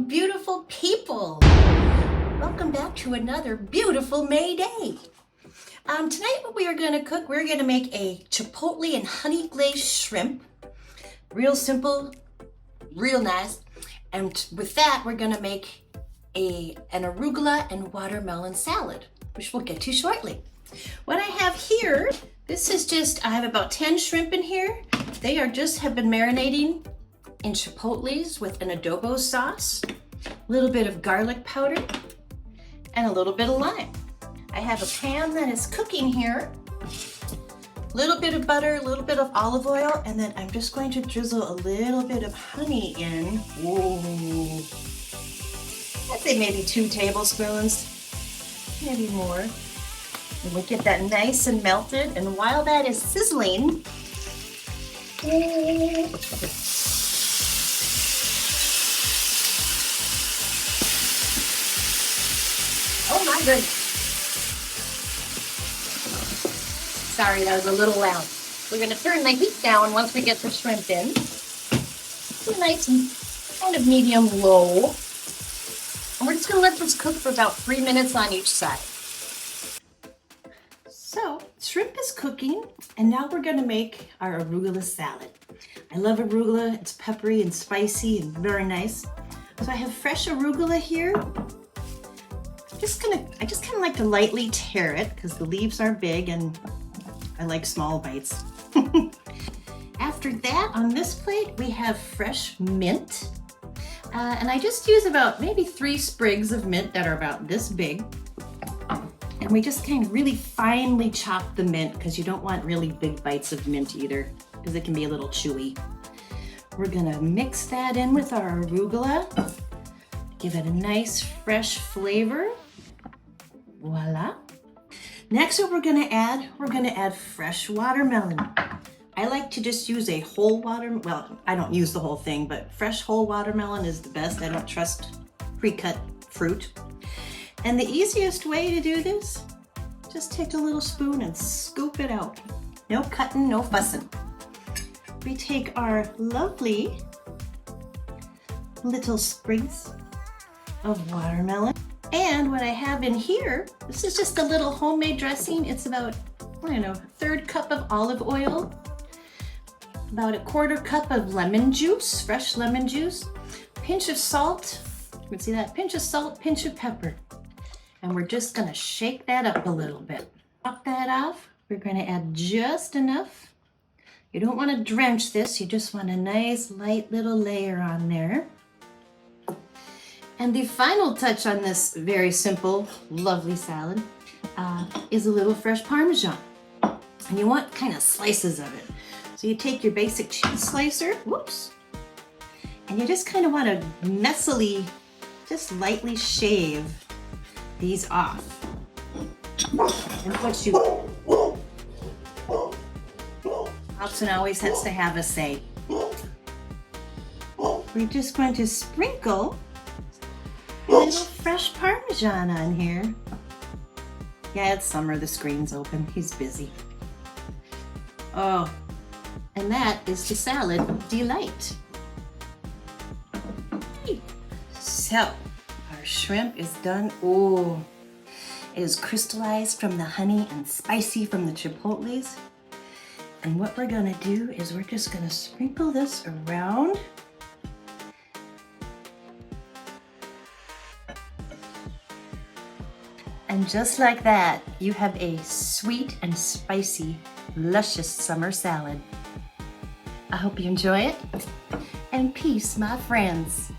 beautiful people. Welcome back to another beautiful May day. Tonight what we are going to cook, we're going to make a chipotle and honey glazed shrimp. Real simple, real nice. And with that, we're going to make an arugula and watermelon salad, which we'll get to shortly. What I have here, this is just, I have about 10 shrimp in here. They have been marinating in chipotles with an adobo sauce, a little bit of garlic powder, and a little bit of lime. I have a pan that is cooking here, a little bit of butter, a little bit of olive oil, and then I'm just going to drizzle a little bit of honey in. Whoa. I'd say maybe 2 tablespoons, maybe more. And we'll get that nice and melted, and while that is sizzling, oh my goodness. Sorry, that was a little loud. We're going to turn the heat down once we get the shrimp in. So nice and kind of medium low. And we're just going to let this cook for about 3 minutes on each side. So, shrimp is cooking, and now we're going to make our arugula salad. I love arugula. It's peppery and spicy and very nice. So I have fresh arugula here. I just kind of like to lightly tear it because the leaves are big and I like small bites. After that, on this plate, we have fresh mint. And I just use about maybe 3 sprigs of mint that are about this big. And we just kind of really finely chop the mint because you don't want really big bites of mint either because it can be a little chewy. We're gonna mix that in with our arugula. Give it a nice fresh flavor. Voila. Next what we're gonna add fresh watermelon. I like to just use a whole well, I don't use the whole thing, but fresh whole watermelon is the best. I don't trust pre-cut fruit. And the easiest way to do this, just take a little spoon and scoop it out. No cutting, no fussing. We take our lovely little sprigs of watermelon. And what I have in here, this is just a little homemade dressing. It's about, I don't know, 1/3 cup of olive oil, about 1/4 cup of lemon juice, fresh lemon juice, pinch of salt, you can see that, pinch of salt, pinch of pepper. And we're just gonna shake that up a little bit. Top that off, we're gonna add just enough. You don't wanna drench this, you just want a nice light little layer on there. And the final touch on this very simple, lovely salad is a little fresh Parmesan. And you want kind of slices of it. So you take your basic cheese slicer, whoops, and you just kind of want to messily, just lightly shave these off. And what you, Hobson always has to have a say. We're just going to sprinkle a little fresh Parmesan on here. Yeah, it's summer, the screen's open, he's busy. Oh, and that is the salad delight. So, our shrimp is done. Oh, it is crystallized from the honey and spicy from the chipotles. And what we're gonna do is we're just gonna sprinkle this around. And just like that, you have a sweet and spicy, luscious summer salad. I hope you enjoy it. And peace, my friends.